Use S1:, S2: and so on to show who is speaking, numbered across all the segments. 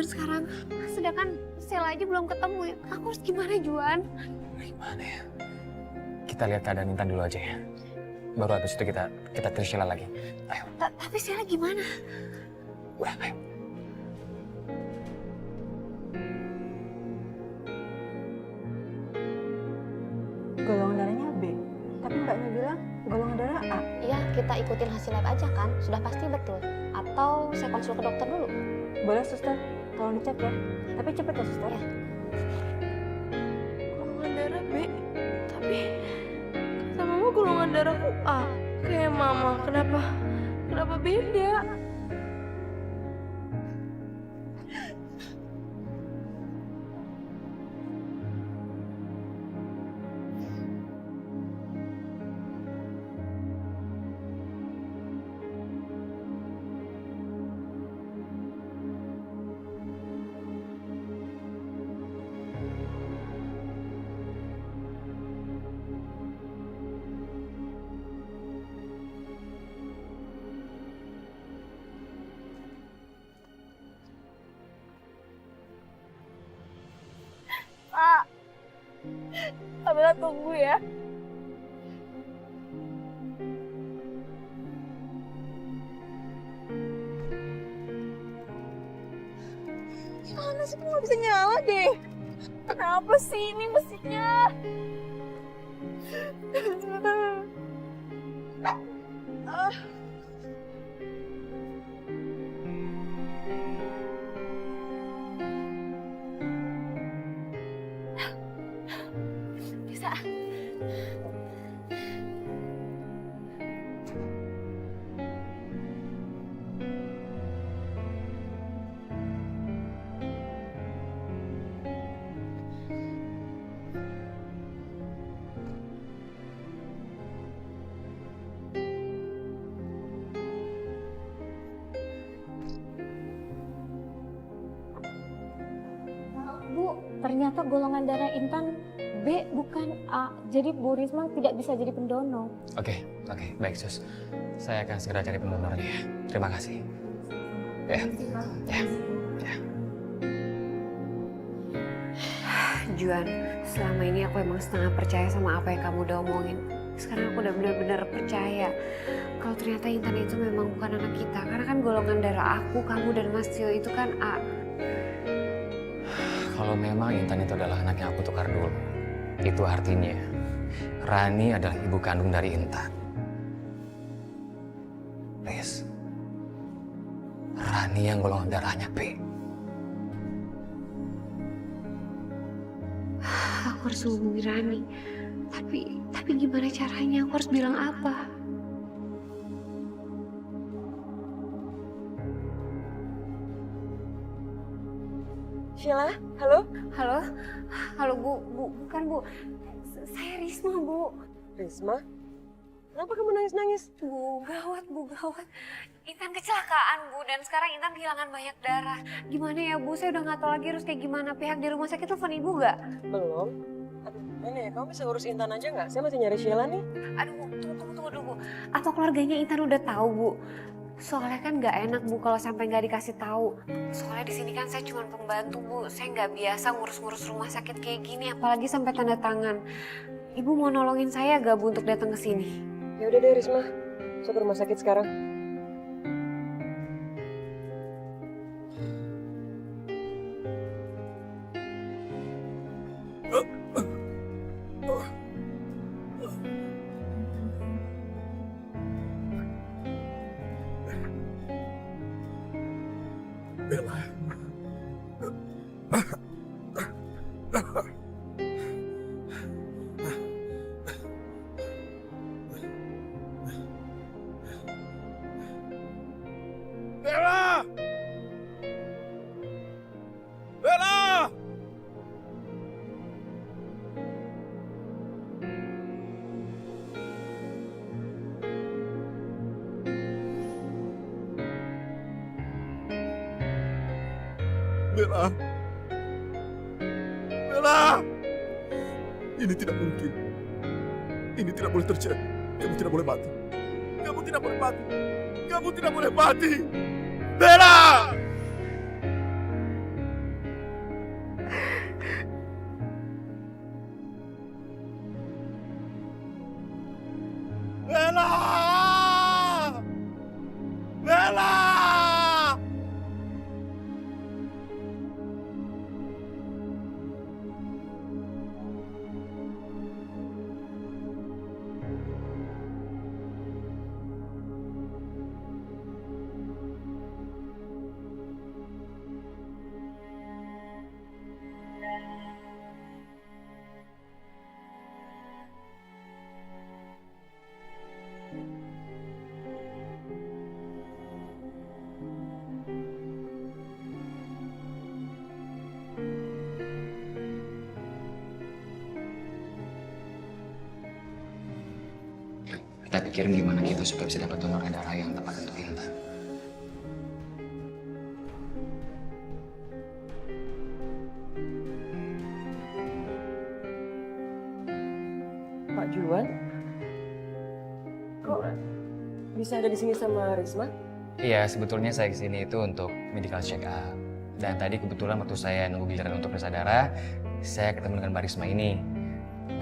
S1: Juan sekarang? Sedangkan Sela aja belum ketemu ya. Aku harus gimana Juan?
S2: Gimana ya? Kita lihat keadaan Intan dulu aja ya. Baru habis itu kita tes Sheila lagi. Ayo.
S1: Tapi Sela gimana?
S2: Udah, ayo.
S3: Golongan darahnya B, tapi mbaknya bilang golongan darah A.
S4: Iya, kita ikutin hasil lab aja kan, sudah pasti betul. Atau saya konsul ke dokter dulu.
S3: Boleh suster, tolong dicek ya. Tapi cepet ya suster.
S4: Ya.
S5: Golongan darah B, tapi kata mama golongan darahku A. Kayak mama, kenapa beda? Pak, Kamila tunggu ya. Gimana sih, nggak bisa nyala deh. Kenapa sih ini mesinnya? Ah.
S1: Bisa.
S4: Bu, ternyata golongan darah Intan B bukan A. Jadi Bu Risma tidak bisa jadi pendonor.
S2: Oke, baik Sus. Saya akan segera cari pendonornya ya. Terima kasih. Ya.
S1: Juan, selama ini aku emang setengah percaya sama apa yang kamu udah omongin. Sekarang aku udah benar-benar percaya kalau ternyata Intan itu memang bukan anak kita. Karena kan golongan darah aku, kamu, dan Mas Tio itu kan A.
S2: Kalau memang Intan itu adalah anak yang aku tukar dulu, itu artinya Rani adalah ibu kandung dari Intan. Riz, Rani yang golongan darahnya B.
S1: Aku harus hubungi Rani. Tapi gimana caranya? Aku harus bilang apa?
S5: Sheila, halo?
S1: Halo Bu, bukan Bu. Saya Risma Bu.
S5: Risma? Kenapa kamu nangis-nangis?
S1: Bu, gawat. Intan kecelakaan Bu, dan sekarang Intan kehilangan banyak darah. Gimana ya Bu, saya udah gak tahu lagi harus kayak gimana. Pihak di rumah sakit telepon Ibu gak?
S5: Belum. Aduh, gimana ya? Kamu bisa urus Intan aja nggak? Saya masih nyari Sheila nih.
S1: Aduh Bu, tunggu dulu Bu. Atau keluarganya Intan udah tahu Bu? Soalnya kan nggak enak Bu kalau sampai nggak dikasih tahu. Soalnya di sini kan saya cuma pembantu Bu. Saya nggak biasa ngurus-ngurus rumah sakit kayak gini, apalagi sampai tanda tangan. Ibu mau nolongin saya gak Bu untuk datang ke sini?
S5: Ya udah deh Risma, saya ke rumah sakit sekarang.
S6: Bella. Bella! Bella! Bella! Bella! Ini tidak mungkin. Ini tidak boleh terjadi. Kamu tidak boleh mati. Kamu tidak boleh mati. Kamu tidak boleh mati. Bella!
S2: kita pikirin gimana kita supaya bisa dapat donor darah yang tepat untuk Intan.
S7: Pak Juan? Kok bisa ada di sini sama Risma?
S2: Iya, sebetulnya saya kesini itu untuk medical check up. Dan tadi kebetulan waktu saya nunggu giliran untuk periksa darah, saya ketemu dengan Mbak Risma ini.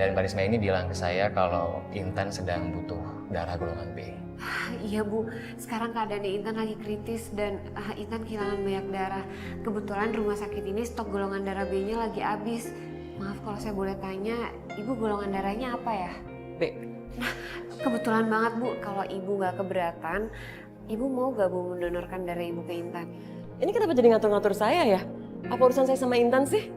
S2: Dan Mbak Risma ini bilang ke saya kalau Intan sedang butuh darah golongan B.
S1: Iya Bu, sekarang keadaannya Intan lagi kritis dan Intan kehilangan banyak darah. Kebetulan rumah sakit ini stok golongan darah B-nya lagi habis. Maaf kalau saya boleh tanya, Ibu golongan darahnya apa ya?
S7: B.
S1: Nah, kebetulan banget Bu, kalau Ibu nggak keberatan, Ibu mau gak Bu mendonorkan darah Ibu ke Intan?
S7: Ini kenapa jadi ngatur-ngatur saya ya? Apa urusan saya sama Intan sih?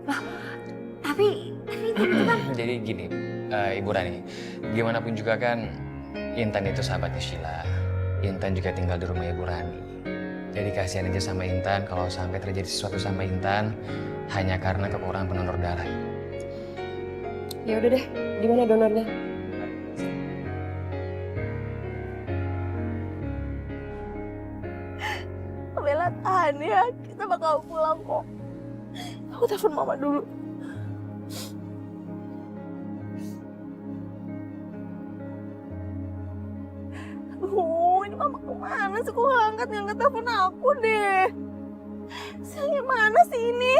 S1: Tapi Intan itu kan...
S2: Jadi gini, Ibu Rani, gimana pun juga kan Intan itu sahabatnya Sheila. Intan juga tinggal di rumah Ibu Rani. Jadi kasihan aja sama Intan kalau sampai terjadi sesuatu sama Intan hanya karena kekurangan pendonor darah.
S7: Ya udah deh, di mana donornya?
S5: Bella tahan ya, kita bakal pulang kok. Aku telepon mama dulu. Ini mama kemana sih? Kok ngangkat telepon aku deh. Sayang mana sih ini?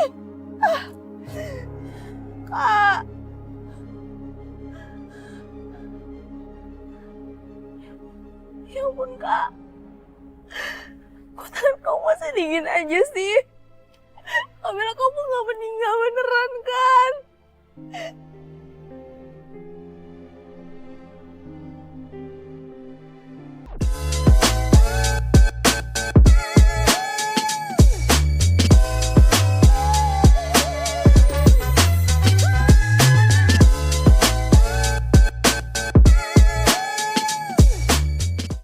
S5: Kak. Ya ampun Kak. Kok tangan kamu masih dingin aja sih?